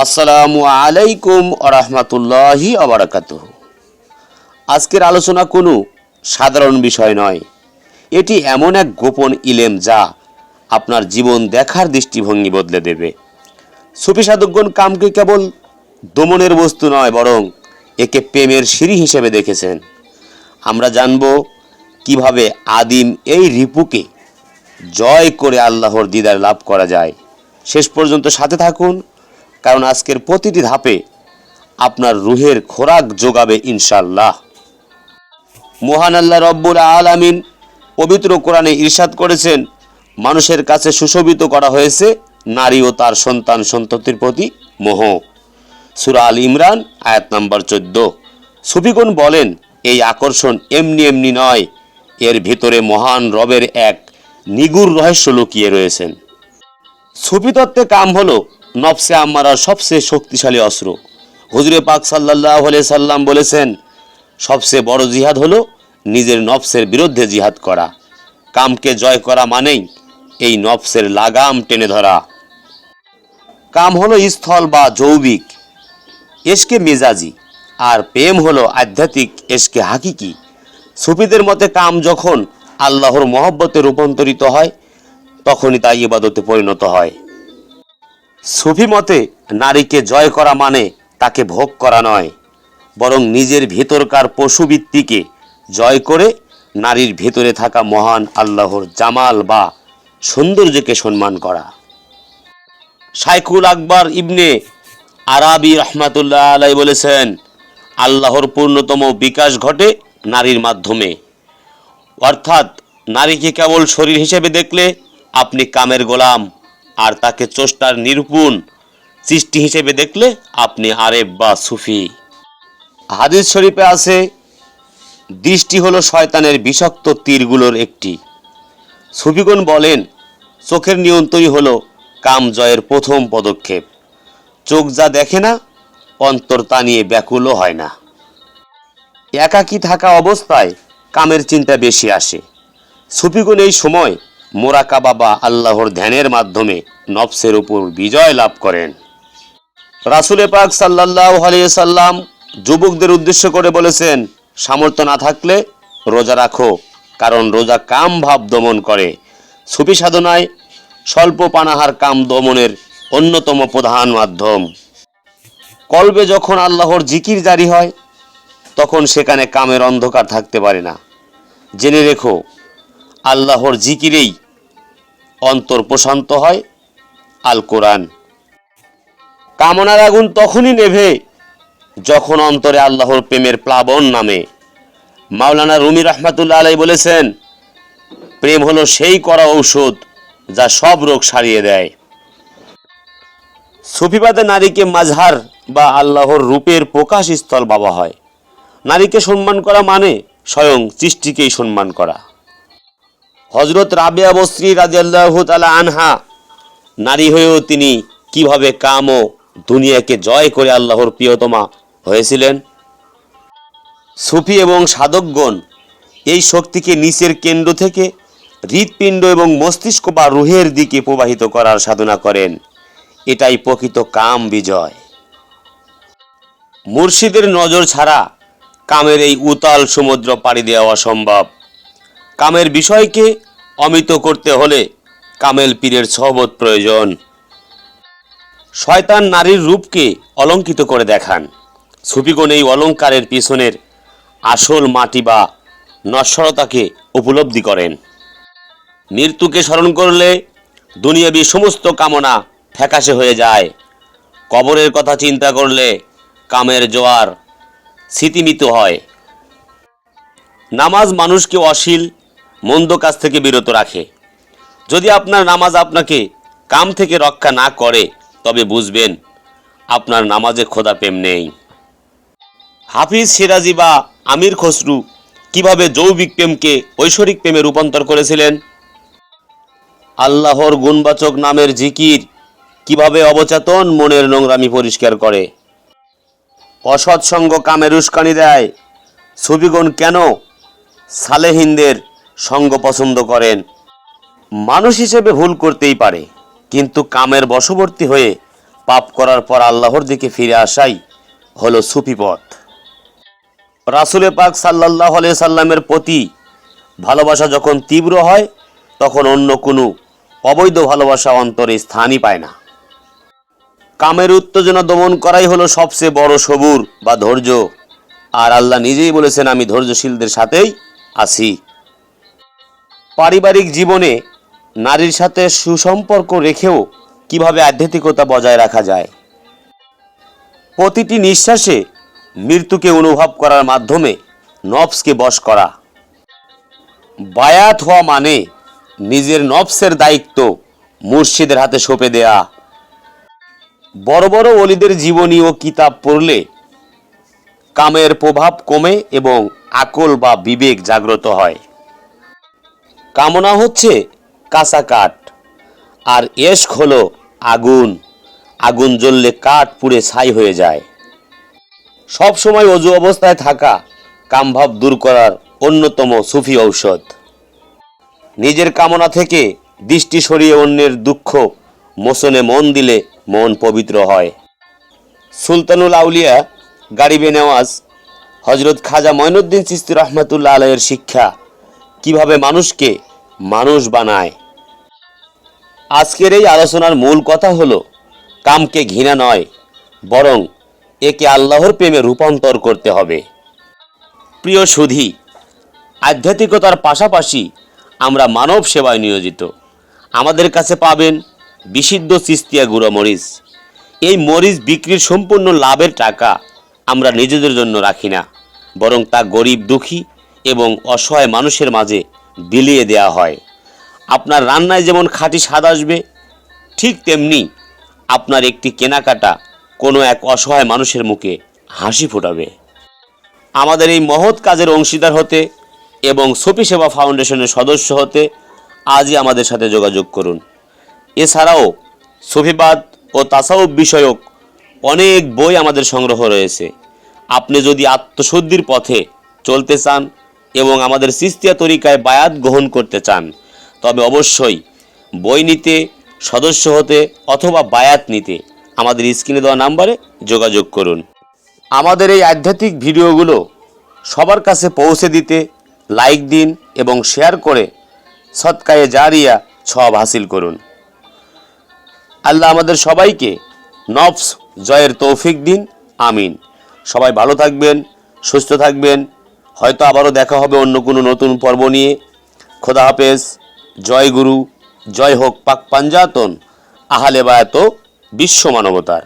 আসসালামু আলাইকুম আরহামাতুল্লাহি আবারাকাতুহু। আজকের আলোচনা কোনো সাধারণ বিষয় নয়, এটি এমন এক গোপন ইলম যা আপনার জীবন দেখার দৃষ্টিভঙ্গি বদলে দেবে। সুফি সাধকগণ কামকে কেবল দমনের বস্তু নয়, বরং একে প্রেমের সিঁড়ি হিসেবে দেখেছেন। আমরা জানব কিভাবে আদিম এই রিপুকে জয় করে আল্লাহর দিদার লাভ করা যায়। শেষ পর্যন্ত সাথে থাকুন, কারণ আজকের প্রতিটি ধাপে আপনার রুহের খোরাক যোগাবে ইনশাআল্লাহ। মহান আল্লাহ রব্বুল আলামিন পবিত্র কোরআনে ইরশাদ করেছেন, মানুষের কাছে সুশোভিত করা হয়েছে নারী ও তার সন্তান সন্ততির প্রতি মোহ। সূরা আল ইমরান আয়াত নম্বর 14। সুফিগণ বলেন, এই আকর্ষণ এমনি এমনি নয়, এর ভিতরে মহান রবের এক নিগুড় রহস্য লুকিয়ে রয়েছেন। সুফি তত্ত্বে কাম হলো নফসে আম্মারার সবচেয়ে শক্তিশালী অস্ত্র। হুজুরে পাক সাল্লাল্লাহু আলাইহি সাল্লাম বলেছেন, সবচেয়ে বড় জিহাদ হলো নিজের নফসের বিরুদ্ধে জিহাদ করা। কামকে জয় করা মানেই এই নফসের লাগাম টেনে ধরা। কাম হলো স্থল বা যৌবিক এশকে মেজাজি, আর প্রেম হলো আধ্যাত্মিক এশকে হাকিকি। সুফিদের মতে কাম যখন আল্লাহর মহব্বতে রূপান্তরিত হয়, তখনই তা ইবাদতে পরিণত হয়। সুফি মতে নারীকে জয় করা মানে তাকে ভোগ করা নয়, বরং নিজের ভিতরকার পশুবৃত্তিকে জয় করে নারীর ভিতরে থাকা মহান আল্লাহর জামাল বা সৌন্দর্যকে সম্মান করা। শাইখুল আকবর ইবনে আরাবি রহমাতুল্লাহ আলাই বলেছেন, আল্লাহর পূর্ণতম বিকাশ ঘটে নারীর মাধ্যমে। অর্থাৎ নারীকে কেবল শরীর হিসেবে দেখলে আপনি কামের গোলাম, আর তাকে চষ্টার নিরূপণ সৃষ্টি হিসেবে দেখলে আপনি আরেব বা সুফি। হাদিস শরীফে আছে, দৃষ্টি হলো শয়তানের বিষাক্ত তীরগুলোর একটি। সুফিগণ বলেন, চোখের নিয়ন্ত্রণই হলো কাম জয়ের প্রথম পদক্ষেপ। চোখ যা দেখে না, অন্তর তা নিয়ে ব্যাকুলও হয় না। একাকী থাকা অবস্থায় কামের চিন্তা বেশি আসে। সুফিগণ এই সময় মোরাকাবা বা আল্লাহর ধ্যানের মাধ্যমে নফসের উপর বিজয় লাভ করেন। রাসূল পাক সাল্লাল্লাহু আলাইহি সাল্লাম যুবকদের উদ্দেশ্য করে বলেছেন, সামর্থ্য না থাকলে রোজা রাখো, কারণ রোজা কাম ভাব দমন করে। সুফি সাধনায় স্বল্প পানাহার কাম দমনের অন্যতম প্রধান মাধ্যম। কলবে যখন আল্লাহর জিকির জারি হয়, তখন সেখানে কামের অন্ধকার থাকতে পারে না। জেনে রেখো, আল্লাহর জিকিরেই অন্তর প্রশান্ত হয়। আল কোরআন। কামনার আগুন তখনই নেভে যখন অন্তরে আল্লাহর প্রেমের প্লাবন নামে। মাওলানা রুমি রহমাতুল্লাহ আলাই বলেছেন, প্রেম হলো সেই কড়া ঔষধ যা সব রোগ সারিয়ে দেয়। সুফিবাদে নারীকে মাজহার বা আল্লাহর রূপের প্রকাশ স্থল ভাবা হয়। নারীকে সম্মান করা মানে স্বয়ং সৃষ্টিকেই সম্মান করা। হযরত রাবিয়া বসরি রাদিয়াল্লাহু তাআলা আনহা নারী হয়েও তিনি কিভাবে কাম ও দুনিয়াকে জয় করে আল্লাহর প্রিয়তমা হয়েছিলেন। সুফি এবং সাধকগণ এই শক্তিকে নিচের কেন্দ্র থেকে হৃৎপিণ্ড এবং মস্তিষ্ক বা রুহের দিকে প্রবাহিত করার সাধনা করেন। এটাই প্রকৃত কাম বিজয়। মুর্শিদের নজর ছাড়া কামের এই উতাল সমুদ্র পাড়ি দেওয়া অসম্ভব। কামের বিষয়কে অমিত করতে হলে কামেল পীরের সোহবত প্রয়োজন। শয়তান নারীর রূপকে অলঙ্কিত করে দেখান। সুফিগণ এই অলঙ্কারের পিছনের আসল মাটি বা নশ্বরতাকে উপলব্ধি করেন। মৃত্যুকে স্মরণ করলে দুনিয়াবী সমস্ত কামনা ফ্যাকাশে হয়ে যায়। কবরের কথা চিন্তা করলে কামের জোয়ার স্মৃতিমিত হয়। নামাজ মানুষকে অশ্লীল মন্দ কাজ থেকে বিরত রাখে। যদি আপনার নামাজ আপনাকে কাম থেকে রক্ষা না করে, তবে বুঝবেন আপনার নামাজে খোদা প্রেম নেই। হাফিজ সিরাজি বা আমির খসরু কিভাবে যৌবিক প্রেমকে ঐশ্বরিক প্রেমে রূপান্তর করেছিলেন? আল্লাহর গুণবাচক নামের জিকির কিভাবে অবচেতন মনের নোংরামি পরিষ্কার করে। অসৎসঙ্গ কামের উস্কানি দেয়। সুফিগণ কেন সালেহিনদের সঙ্গ পছন্দ করেন? মানুষ হিসেবে ভুল করতেই পারে, কিন্তু কামের বশবর্তী হয়ে পাপ করার পর আল্লাহর দিকে ফিরে আসাই হলো সুফি পথ। রাসূল পাক সাল্লাল্লাহু আলাইহি সাল্লামের প্রতি ভালোবাসা যখন তীব্র হয়, তখন অন্য কোনো অবৈধ ভালোবাসা অন্তরে স্থানই পায় না। কামের উত্তেজনা দমন করাই হলো সবচেয়ে বড় সবুর বা ধৈর্য। আর আল্লাহ নিজেই বলেছেন, আমি ধৈর্যশীলদের সাথেই আছি। পারিবারিক জীবনে নারীর সাথে সুসম্পর্ক রেখেও কিভাবে আধ্যাত্মিকতা বজায় রাখা যায়। প্রতিটি নিঃশ্বাসে মৃত্যুকে অনুভব করার মাধ্যমে নফসকে বশ করা। বায়াত হওয়া মানে নিজের নফসের দায়িত্ব মুর্শিদের হাতে সঁপে দেয়া। বড় বড় ওলিদের জীবনী ও কিতাব পড়লে কামের প্রভাব কমে এবং আকল বা বিবেক জাগ্রত হয়। কামনা হচ্ছে কাঁচা কাঠ, আর এশক হলো আগুন। আগুন জ্বললে কাঠ পুড়ে ছাই হয়ে যায়। সব সময় অজু অবস্থায় থাকা কামভাব দূর করার অন্যতম সুফি ঔষধ। নিজের কামনা থেকে দৃষ্টি সরিয়ে অন্যের দুঃখ মোচনে মন দিলে মন পবিত্র হয়। সুলতানুল আউলিয়া গারিবে নেওয়াজ হযরত খাজা মঈনুদ্দিন চিশতি রাহমাতুল্লাহ আলাইহির শিক্ষা কিভাবে মানুষকে মানুষ বানায়। আজকের এই আলোচনার মূল কথা হলো, কামকে ঘৃণা নয়, বরং একে আল্লাহর প্রেমে রূপান্তর করতে হবে। প্রিয় সুধী, আধ্যাত্মিকতার পাশাপাশি আমরা মানব সেবায় নিয়োজিত। আমাদের কাছে পাবেন বিশুদ্ধ চিস্তিয়া গুঁড়ো মরিচ। এই মরিচ বিক্রির সম্পূর্ণ লাভের টাকা আমরা নিজেদের জন্য রাখি না, বরং তা গরিব, দুঃখী এবং অসহায় মানুষের মাঝে বিলিয়ে দেওয়া হয়। আপনার রান্নায় যেমন খাঁটি স্বাদ আসবে, ঠিক তেমনি আপনার একটি কেনাকাটা কোনো এক অসহায় মানুষের মুখে হাসি ফোটাবে। আমাদের এই মহৎ কাজের অংশীদার হতে এবং সুফি সেবা ফাউন্ডেশনের সদস্য হতে আজই আমাদের সাথে যোগাযোগ করুন। এছাড়াও সুফিবাদ ও তাসাউফ বিষয়ক অনেক বই আমাদের সংগ্রহ রয়েছে। আপনি যদি আত্মশুদ্ধির পথে চলতে চান এবং আমাদের চিশতিয়া তরিকায় বায়াত গ্রহণ করতে চান, তবে অবশ্যই বই নিতে, সদস্য হতে অথবা বায়াত নিতে আমাদের স্ক্রিনে দেওয়া নাম্বারে যোগাযোগ করুন। আমাদের এই আধ্যাত্মিক ভিডিওগুলো সবার কাছে পৌঁছে দিতে লাইক দিন এবং শেয়ার করে সদকায়ে জারিয়া সওয়াব হাসিল করুন। আল্লাহ আমাদের সবাইকে নফস জয়ের তৌফিক দিন, আমিন। সবাই ভালো থাকবেন, সুস্থ থাকবেন। হয়তো আবারও দেখা হবে অন্য কোনো নতুন পর্ব নিয়ে। খোদা হাফেজ। জয় গুরু, জয় হোক পাক পাঞ্জাতন আহলে বায়াত ও বিশ্ব মানবতার।